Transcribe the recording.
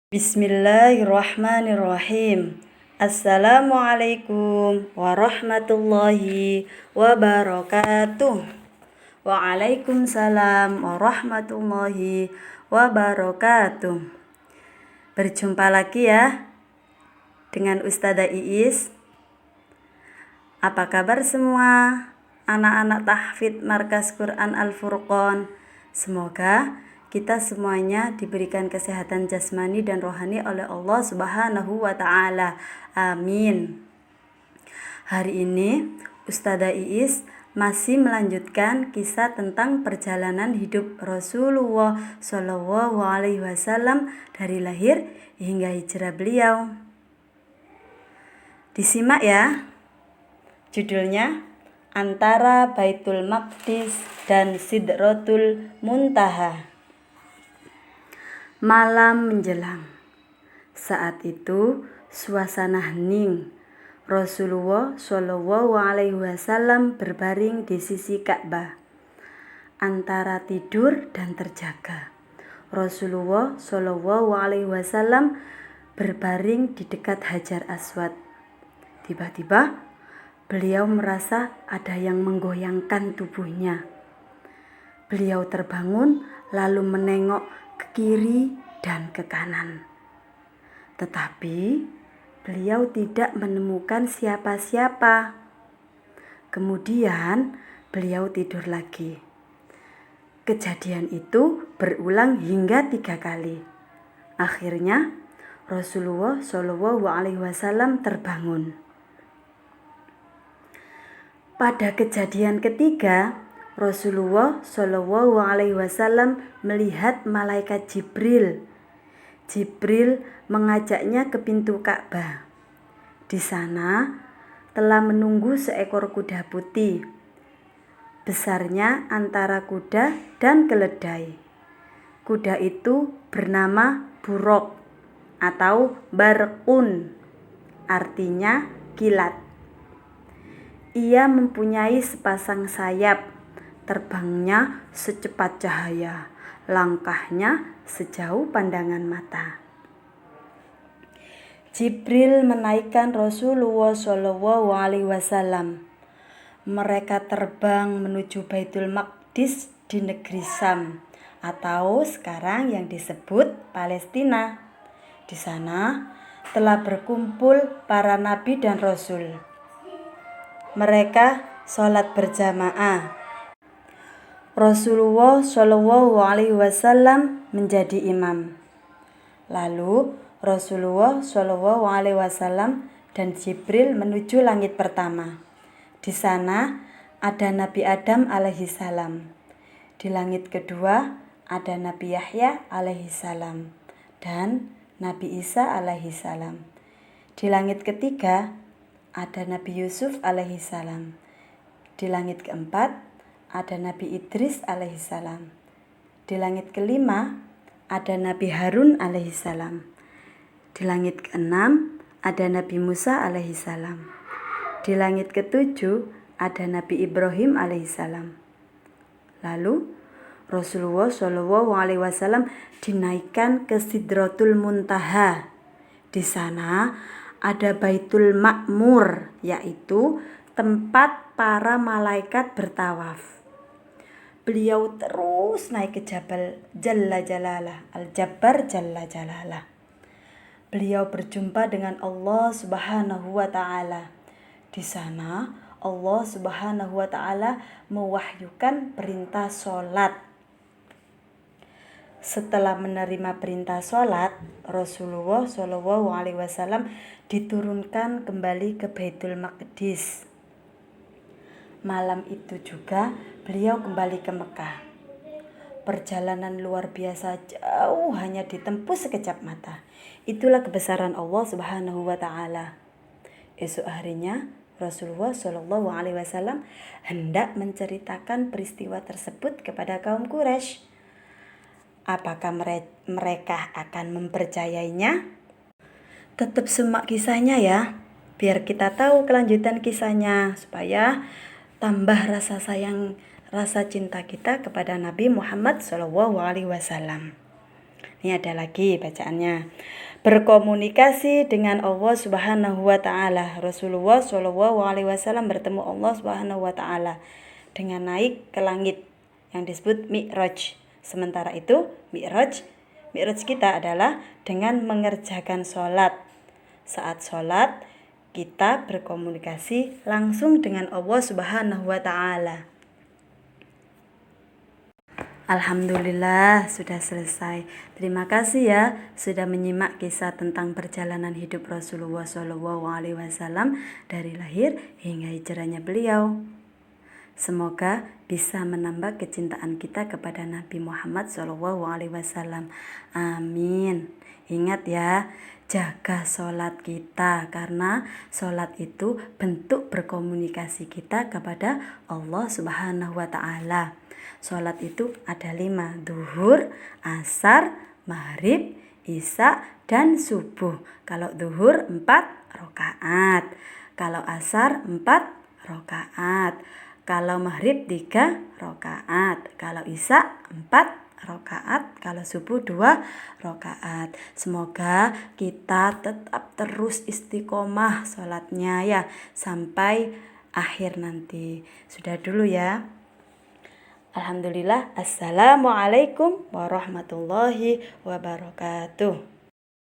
Bismillahirrahmanirrahim. Assalamualaikum warahmatullahi wabarakatuh. Waalaikumsalam warahmatullahi wabarakatuh. Berjumpa lagi ya dengan Ustazah Iis. Apa kabar semua anak-anak tahfidz Markas Quran Al-Furqan? Semoga kita semuanya diberikan kesehatan jasmani dan rohani oleh Allah Subhanahu wa Ta'ala. Amin. Hari ini Ustazah Iis masih melanjutkan kisah tentang perjalanan hidup Rasulullah Shallallahu Alaihi Wasallam dari lahir hingga hijrah beliau. Disimak ya. Judulnya Antara Baitul Maqdis dan Sidratul Muntaha. Malam menjelang. Saat itu suasana hening. Rasulullah Shallallahu Alaihi Wasallam berbaring di sisi Ka'bah, antara tidur dan terjaga. Rasulullah Shallallahu Alaihi Wasallam berbaring di dekat Hajar Aswad. Tiba-tiba beliau merasa ada yang menggoyangkan tubuhnya. Beliau terbangun lalu menengok ke kiri dan ke kanan. Tetapi beliau tidak menemukan siapa-siapa. Kemudian beliau tidur lagi. Kejadian itu berulang hingga 3 kali. Akhirnya Rasulullah Shallallahu Alaihi Wasallam terbangun. Pada kejadian ketiga, Rasulullah Shallallahu Alaihi Wasallam melihat malaikat Jibril. Jibril mengajaknya ke pintu Ka'bah. Di sana telah menunggu seekor kuda putih, besarnya antara kuda dan keledai. Kuda itu bernama Buraq atau Barqun, artinya kilat. Ia mempunyai sepasang sayap. Terbangnya secepat cahaya, langkahnya sejauh pandangan mata. Jibril menaikkan Rasulullah Shallallahu Alaihi Wasallam. Mereka terbang menuju Baitul Maqdis di negeri Syam atau sekarang yang disebut Palestina. Di sana telah berkumpul para nabi dan rasul. Mereka sholat berjamaah. Rasulullah Shallallahu Alaihi Wasallam menjadi imam. Lalu Rasulullah Shallallahu Alaihi Wasallam dan Jibril menuju langit pertama. Di sana ada Nabi Adam alaihissalam. Di langit kedua ada Nabi Yahya alaihissalam dan Nabi Isa alaihissalam. Di langit ketiga ada Nabi Yusuf alaihissalam. Di langit keempat ada Nabi Idris alaihissalam. Di langit kelima ada Nabi Harun alaihissalam. Di langit keenam ada Nabi Musa alaihissalam. Di langit ketujuh ada Nabi Ibrahim alaihissalam. Lalu Rasulullah Shallallahu Alaihi Wasallam dinaikkan ke Sidratul Muntaha. Di sana ada Baitul Ma'mur, yaitu tempat para malaikat bertawaf. Beliau terus naik ke Jabal Jalla Jalalah, Al-Jabbar Jalla Jalalah. Beliau berjumpa dengan Allah Subhanahu wa Ta'ala. Di sana Allah Subhanahu wa Ta'ala mewahyukan perintah sholat. Setelah menerima perintah sholat, Rasulullah Shallallahu Alaihi Wasallam diturunkan kembali ke Baitul Maqdis. Malam itu juga beliau kembali ke Mekah. Perjalanan luar biasa jauh hanya ditempuh sekejap mata. Itulah kebesaran Allah Subhanahu wa Ta'ala. Esok harinya Rasulullah Shallallahu Alaihi Wasallam hendak menceritakan peristiwa tersebut kepada kaum Quraisy. Apakah mereka akan mempercayainya? Tetap simak kisahnya ya, biar kita tahu kelanjutan kisahnya, supaya tambah rasa sayang, rasa cinta kita kepada Nabi Muhammad SAW. Ini ada lagi bacaannya. Berkomunikasi dengan Allah Subhanahu wa taala. Rasulullah Shallallahu alaihi wasallam bertemu Allah Subhanahu wa taala dengan naik ke langit yang disebut Mi'raj. Sementara itu, Mi'raj kita adalah dengan mengerjakan sholat. Saat sholat, kita berkomunikasi langsung dengan Allah Subhanahu wa taala. Alhamdulillah sudah selesai. Terima kasih ya sudah menyimak kisah tentang perjalanan hidup Rasulullah SAW dari lahir hingga hijrahnya beliau. Semoga bisa menambah kecintaan kita kepada Nabi Muhammad SAW. Amin. Ingat ya, jaga sholat kita karena sholat itu bentuk berkomunikasi kita kepada Allah Subhanahu wa taala. Sholat itu ada 5, duhur, asar, maghrib, isya, dan subuh. Kalau duhur 4 rakaat, kalau asar 4 rakaat, kalau maghrib 3 rakaat, kalau isya 4 rakaat, kalau subuh 2 rakaat. Semoga kita tetap terus istiqomah sholatnya ya sampai akhir nanti. Sudah dulu ya. Alhamdulillah. Assalamualaikum warahmatullahi wabarakatuh.